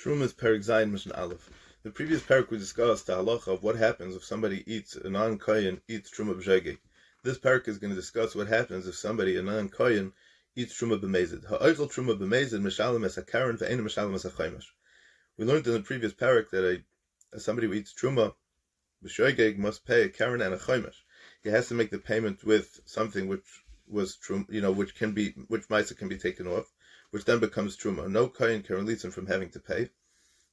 Truma's Perek Zayin Mishnah Aleph. The previous parak we discussed the halacha of what happens if somebody eats, a non-kohen eats Truma b'shegeg. This parak is going to discuss what happens if somebody, a non-kohen, eats Truma b'mezid. Ha'oichel Truma b'mezid mishalem es hakaron ve'einu mishalem es hachaymash. We learned in the previous parak that somebody who eats Truma b'shegeg must pay a karen and a chaymash. He has to make the payment with something which was Truma, which ma'isa can be taken off, which then becomes Truma. No kohen can release him from having to pay.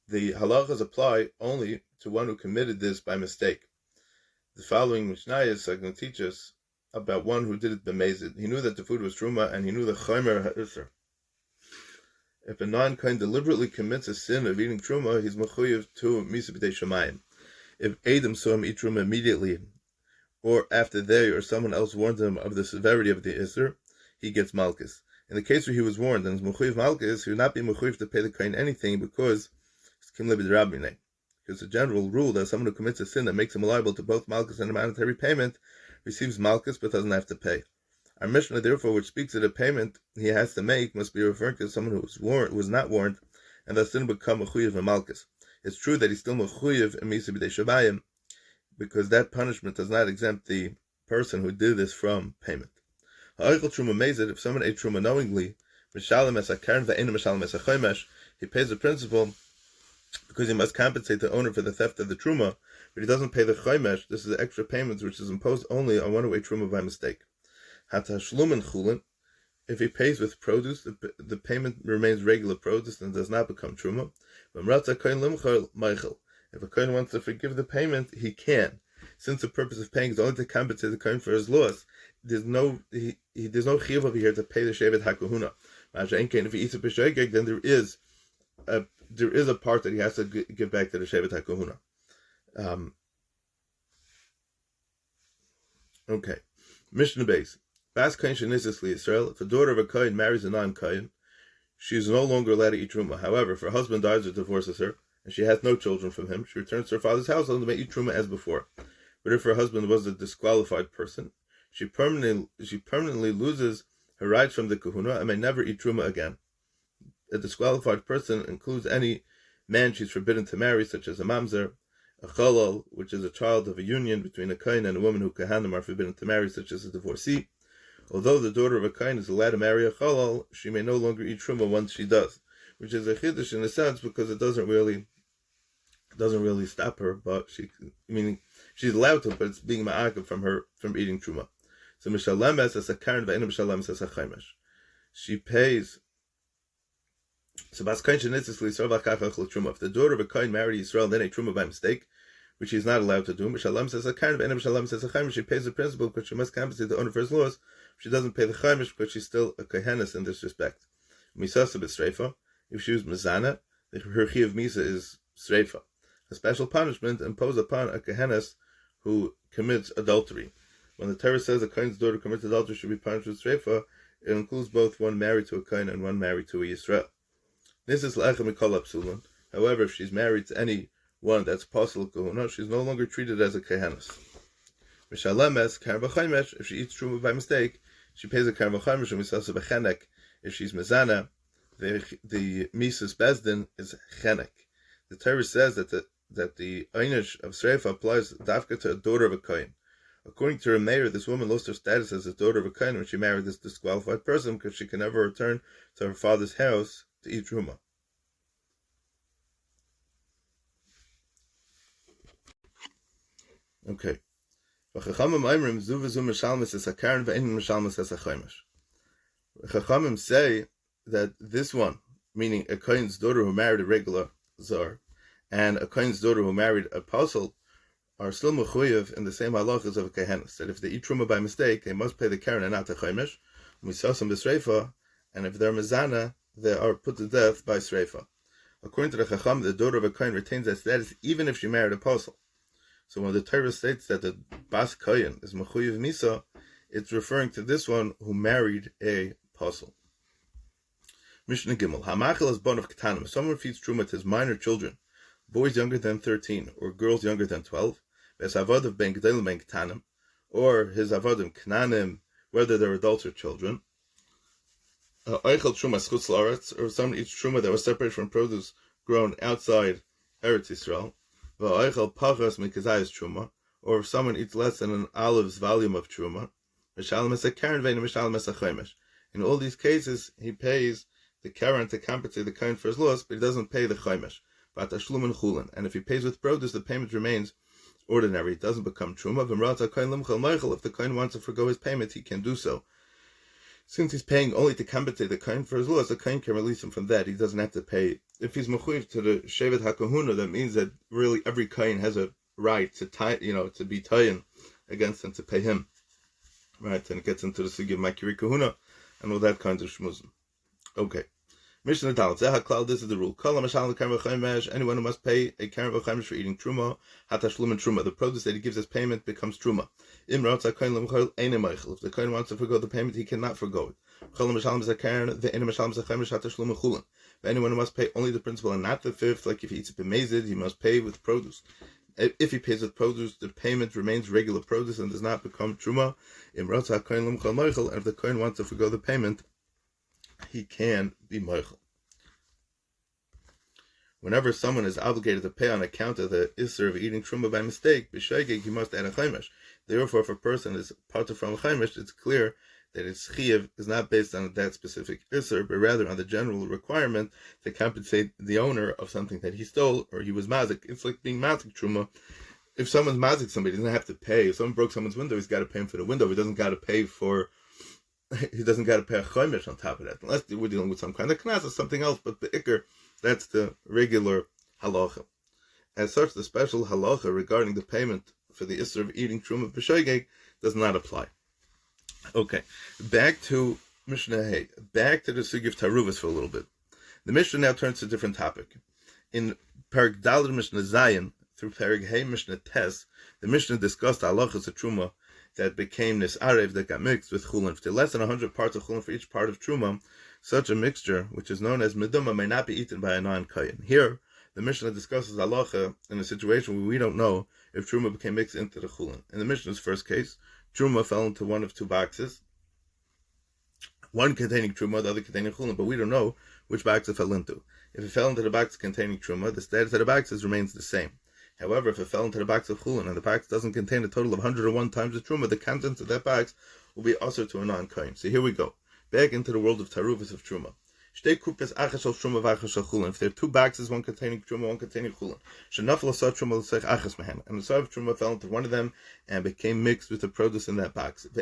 The halachas apply only to one who committed this by mistake. The following Mishnayos are going to teach us about one who did it b'mezid. He knew that the food was Truma, and he knew the chaymer ha'isr. If a non-kohen deliberately commits a sin of eating Truma, he's mechuyev to misa b'dei shamayim. If Adam saw him eat Truma immediately, or after they or someone else warned him of the severity of the isr, he gets malchus. In the case where he was warned and is mechuyev malchus, he would not be mechuyev to pay the kohen anything because the general rule that someone who commits a sin that makes him liable to both malchus and a monetary payment receives malchus but doesn't have to pay. Our Mishnah, therefore, which speaks of the payment he has to make, must be referring to someone who was not warned, and thus didn't become mechuyev and malchus. It's true that he's still mechuyev and misa b'dei shabayim, because that punishment does not exempt the person who did this from payment. Ha'oichel Truma mezid, if someone ate Truma knowingly, mishalem es hakaron ve'einu mishalem es hachaymash, he pays the principal because he must compensate the owner for the theft of the Truma, but he doesn't pay the chaymesh. This is the extra payments which is imposed only on one who ate Truma by mistake. Hatashlumen chulin, if he pays with produce, the payment remains regular produce and does not become Truma. If a kohen wants to forgive the payment, he can. Since the purpose of paying is only to compensate the kohen for his loss, there's no chiyuv over here to pay the shevet hakahuna. If he eats a b'shegeg, then there is a part that he has to give back to the shevet hakahuna. Okay. Mishnah base. Bas kohen shenisas liYisrael. If a daughter of a kohen marries a non-kohen, she is no longer allowed to eat truma. However, if her husband dies or divorces her, and she has no children from him, she returns to her father's household and may eat truma as before. But if her husband was a disqualified person, she permanently loses her rights from the kahuna and may never eat truma again. A disqualified person includes any man she's forbidden to marry, such as a mamzer, a chalal, which is a child of a union between a kohen and a woman who kahanim are forbidden to marry, such as a divorcee. Although the daughter of a kohen is allowed to marry a chalal, she may no longer eat truma once she does, which is a chiddush in a sense because it doesn't really stop her, but she's allowed to, but it's being ma'akev from eating truma. So mishalem es a karen ve'enu mishalem es a chaymesh. She pays. So bas kohen shenisas liYisrael v'achach achal truma. If the daughter of a kohen married Yisrael and then ate truma by mistake, which she is not allowed to do, mishalem says a karen ve'enu mishalem says a chaymesh. She pays the principal because she must compensate the owner for his loss. She doesn't pay the chaymesh because she's still a kohenes in this respect. Misasa b'streifa. If she was mezana, her chi of misa is streifa, a special punishment imposed upon a kohenes who commits adultery. When the Torah says a kohen's daughter commits adultery should be punished with streifa, it includes both one married to a kohen and one married to a Yisrael. This is la'echem mikol hapsulin. However, if she's married to any one that's possible kahuna, she's no longer treated as a kohenes. Mishalem es karen v'chaymesh. If she eats truma by mistake, she pays a karen v'chaymesh and misasa b'chenek. If she's mezana, the Mises Bezdin is chenek. The Torah says that the einish of Sreifa applies dafka to a daughter of a kohen. According to Rameir, this woman lost her status as a daughter of a kohen when she married this disqualified person because she can never return to her father's house to eat truma. Okay. Chachamim say that this one, meaning a kohen's daughter who married a regular zar, and a kohen's daughter who married a apostle, are still mechuyev in the same halachas of a kohenes. That if they eat truma by mistake, they must pay the karen and not the chaymesh. Misasam b'sreifa, and if they're mezana, they are put to death by sreifa. According to the Chacham, the daughter of a kohen retains that status even if she married an apostle. So when the Torah states that the bas kohen is mechuyev misa, it's referring to this one who married a apostle. Mishnah Gimel. Hamachel is bon of ketanim. If someone feeds truma to his minor children, boys younger than 13 or girls younger than 12, ves avodav ben gedolim ben ketanim, or his avodim knanim, whether they're adults or children, Eichel truma schutz laaretz, or someone eats truma that was separated from produce grown outside Eretz Yisrael, v'oichel pachas mikazayis truma, or if someone eats less than an olive's volume of truma, mishalem es hakaren ve'inu mishalem es hachomesh. In all these cases, he pays the karen to compensate the kohen for his loss, but he doesn't pay the chomesh. And if he pays with produce, the payment remains ordinary. It doesn't become truma. If the kohen wants to forgo his payment, he can do so. Since he's paying only to compensate the kohen for his loss, the kohen can release him from that. He doesn't have to pay. If he's mechuyev to the shevet hakahuna, that means that really every kohen has a right to to be tayin against him, to pay him. Right, and it gets into the sugi of makiri kahuna and all that kind of shmuzim. Okay. Mishnah Dalet, Zehaklal, this is the rule. Anyone who must pay a karen v'chomesh for eating truma, hatashlumin truma, the produce that he gives as payment becomes truma. If the kohen wants to forgo the payment, he cannot forgo it. Anyone who must pay only the principal and not the fifth, like if he eats a b'mezid, he must pay with produce. If he pays with produce, the payment remains regular produce and does not become truma. And if the kohen wants to forgo the payment, he can be moichel. Whenever someone is obligated to pay on account of the isser of eating truma by mistake, b'sheigeg, he must add a chomesh. Therefore, if a person is parted from a chomesh, it's clear that his chiyuv is not based on that specific isser, but rather on the general requirement to compensate the owner of something that he stole or he was mazik. It's like being mazik truma. If someone's mazik somebody, he doesn't have to pay. If someone broke someone's window, he's got to pay him for the window. He doesn't got to pay a chomesh on top of that, unless we're dealing with some kind of knas or something else. But the ikr, that's the regular halacha. As such, the special halacha regarding the payment for the isser of eating truma b'shoigeg does not apply. Okay, back to Mishnah Hay, back to the sugi of taruvas for a little bit. The Mishnah now turns to a different topic. In Perek Daled Mishnah Zayin through Perek Hay Mishnah Tes, the Mishnah discussed halachas of truma that became nisarev, that got mixed with chulin. If there are less than 100 parts of chulin for each part of truma, such a mixture, which is known as meduma, may not be eaten by a non-kohen. Here, the Mishnah discusses halacha in a situation where we don't know if truma became mixed into the chulin. In the Mishnah's first case, truma fell into one of two boxes, one containing truma, the other containing chulin, but we don't know which box it fell into. If it fell into the box containing truma, the status of the boxes remains the same. However, if it fell into the box of chulin and the box doesn't contain a total of 101 times the truma, the contents of that box will be usher to a non-kohen. So here we go. Back into the world of taruvas of truma. If there are two boxes, one containing truma, one containing chulin, and the side of truma fell into one of them and became mixed with the produce in that box, and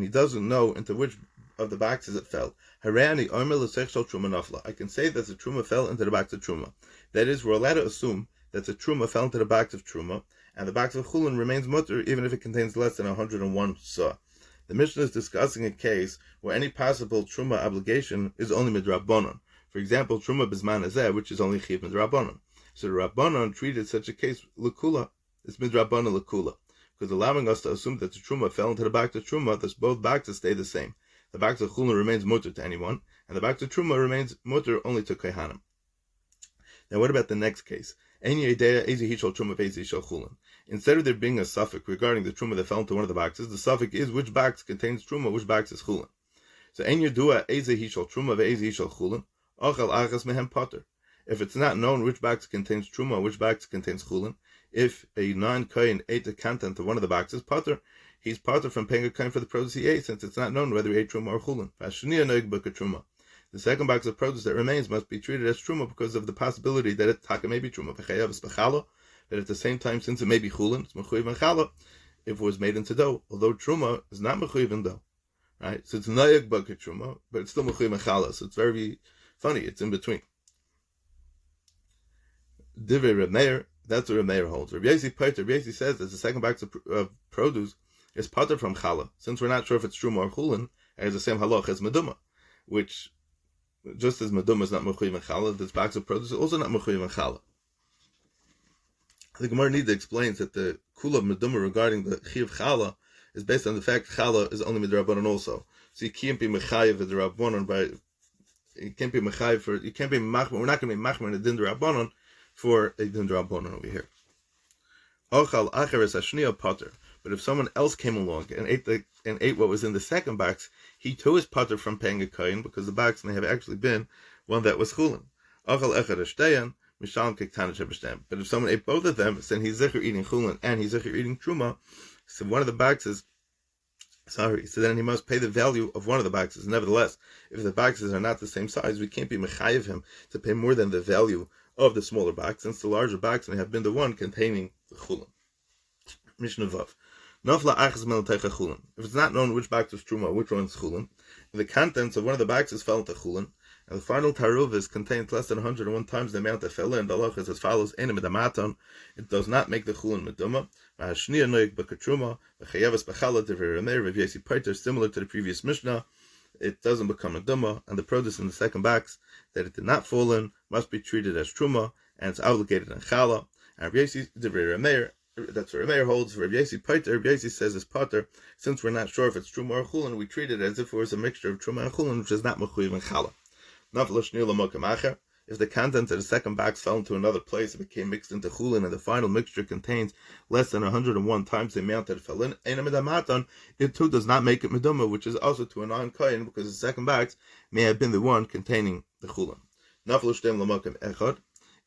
he doesn't know into which of the boxes it fell. I can say that the truma fell into the box of truma. That is, we're allowed to assume that the truma fell into the box of truma, and the box of chulin remains mutter even if it contains less than 101 sah. The Mishnah is discussing a case where any possible truma obligation is only midrabbanon. For example, truma bisman azeh, which is only chiv midrabbanon. So the Rabbanon treated such a case l'kula. It's midrabbanon l'kula, because allowing us to assume that the truma fell into the box of truma, thus both boxes stay the same. The box of chulin remains mutter to anyone, and the box of truma remains mutter only to kohanim. Now, what about the next case? Instead of there being a suffix regarding the truma that fell into one of the boxes, the suffix is which box contains truma, which box is chulin. So, if it's not known which box contains truma, which box contains chulin, if a non-kohen ate the content of one of the boxes, potter, he's potter from paying a kohen for the produce he ate, since it's not known whether he ate truma or chulin. The second box of produce that remains must be treated as truma because of the possibility that it may be truma. That at the same time, since it may be chulin, it's mechuyev and challah if it was made into dough. Although truma is not mechuyev in dough, right? So it's nayag bucket truma, but it's still mechuyev and challah. So it's very funny. It's in between. Divrei Reb Meir, that's what Reb Meir holds. Reb Yesi says that the second box of produce is pater from challah, since we're not sure if it's truma or chulin. It has the same halach as meduma, which just as meduma is not mechuyev and challah, this box of produce is also not mechuyev and challah. The Gemara Nida explains that the kula of meduma regarding the chiv challah is based on the fact challah is only midrabanan also. So you can't be mechayev the rabbanon by you can't be mechayev for you can't be machmer. We're not going to be machmer in a din rabbanon for a din rabbanon over here. Ochal acheres ashniya potter. But if someone else came along and ate what was in the second box, he too is potter from paying a kohen because the box may have actually been one that was chulin. Achal echad eshtayan, mishalem kektana shebeshtayan. But if someone ate both of them, then he's zicher eating chulin and he's zicher eating truma. So one of the boxes, so then he must pay the value of one of the boxes. Nevertheless, if the boxes are not the same size, we can't be mechayiv him to pay more than the value of the smaller box, since the larger box may have been the one containing the chulin. Mishnah Vav. If it's not known which box is truma, which one is chulin, and the contents of one of the boxes fell into chulin, and the final taruvis contained less than 101 times the amount that fell in, the halacha is as follows: it does not make the chulin meduma. Similar to the previous Mishnah, it doesn't become a duma, and the produce in the second box that it did not fall in must be treated as truma, and it's obligated in chala. And that's what Rameir holds. Rav Yesi Paiter, Rav Yesi says is Pater, since we're not sure if it's truma or chulin, we treat it as if it was a mixture of truma and chulin, which is not mechuyev and chala. If the contents of the second box fell into another place and became mixed into chulin, and the final mixture contains less than 101 times the amount that it fell in, it too does not make it meduma, which is also to a non-kohen, because the second box may have been the one containing the chulin.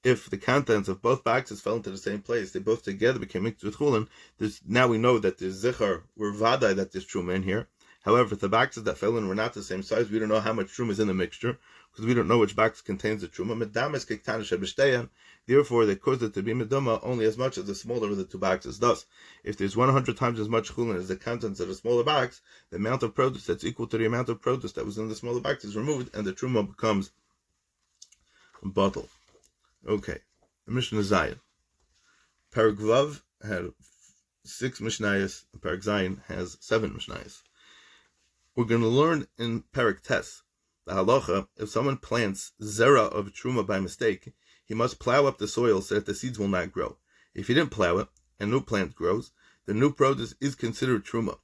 If the contents of both boxes fell into the same place, they both together became mixed with chulin, now we know that there's zichar, we're vadai that there's truma in here. However, if the boxes that fell in were not the same size, we don't know how much truma is in the mixture, because we don't know which box contains the truma. Therefore, they caused it to be meduma only as much as the smaller of the two boxes. Thus, if there's 100 times as much chulin as the contents of the smaller box, the amount of produce that's equal to the amount of produce that was in the smaller box is removed, and the truma becomes a bottle. Okay, the Mishnah Zayin. Perek Vav had 6 Mishnayos, and Perek Zayin has 7 Mishnayos. We're going to learn in Perek Tes, the halacha, if someone plants zera of truma by mistake, he must plow up the soil so that the seeds will not grow. If he didn't plow it, and new plant grows, the new produce is considered truma.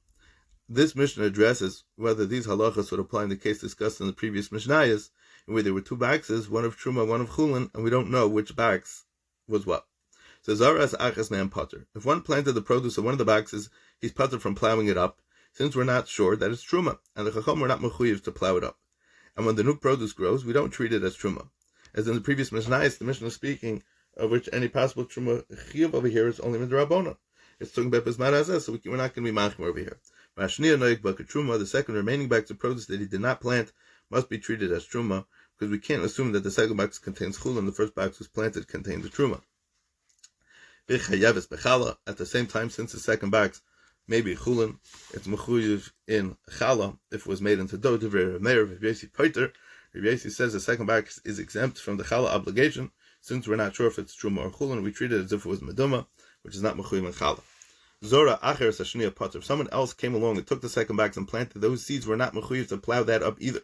This Mishnah addresses whether these halachas would apply in the case discussed in the previous Mishnayos, where there were 2 boxes, one of truma, one of chulin, and we don't know which box was what. So zaras achas ne'am pater. If one planted the produce of one of the boxes, he's pater from plowing it up, since we're not sure that it's truma, and the chacham were not mechuyev to plow it up. And when the new produce grows, we don't treat it as truma. As in the previous Mishnayos, the Mishnah is speaking of which any possible truma chiyuv over here is only midrabona. It's talking about bismar hazeh, so we're not going to be machmir over here. Mashniya noik baka truma, the second remaining box of produce that he did not plant must be treated as truma, because we can't assume that the second box contains chulin and the first box was planted contained the truma. At the same time, since the second box may be chulin, it's mechuyev in chala if it was made into dough. Rav Yesi Paiter, Rav Yesi says the second box is exempt from the chala obligation, since we're not sure if it's truma or chulin. We treat it as if it was meduma, which is not mechuyev in chala. Zora acher sashniya pater. If someone else came along and took the second box and planted, those seeds were not mechuyev to plow that up either.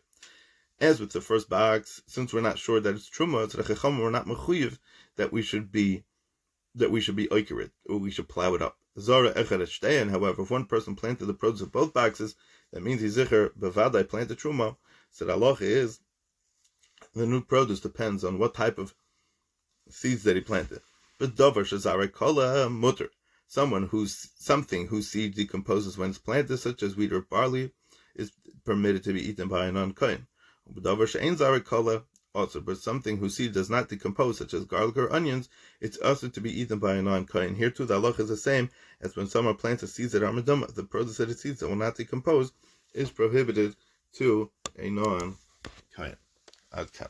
As with the first box, since we're not sure that it's truma, it's the chacham, we're not mechuyev that we should be oikerit, or we should plow it up. Zara echad eshtayan. However, if one person planted the produce of both boxes, that means he's zicher bevadai planted truma. So the halacha is the new produce depends on what type of seeds that he planted. But davar shazare kola mutter. Something whose seed decomposes when it's planted, such as wheat or barley, is permitted to be eaten by a non-kohen. Also, but something whose seed does not decompose, such as garlic or onions, it's also to be eaten by a non-kohen. Here too, the halacha is the same as when someone plants seeds that are meduma. The produce of the seeds that will not decompose is prohibited to a non-kohen. Ad kan.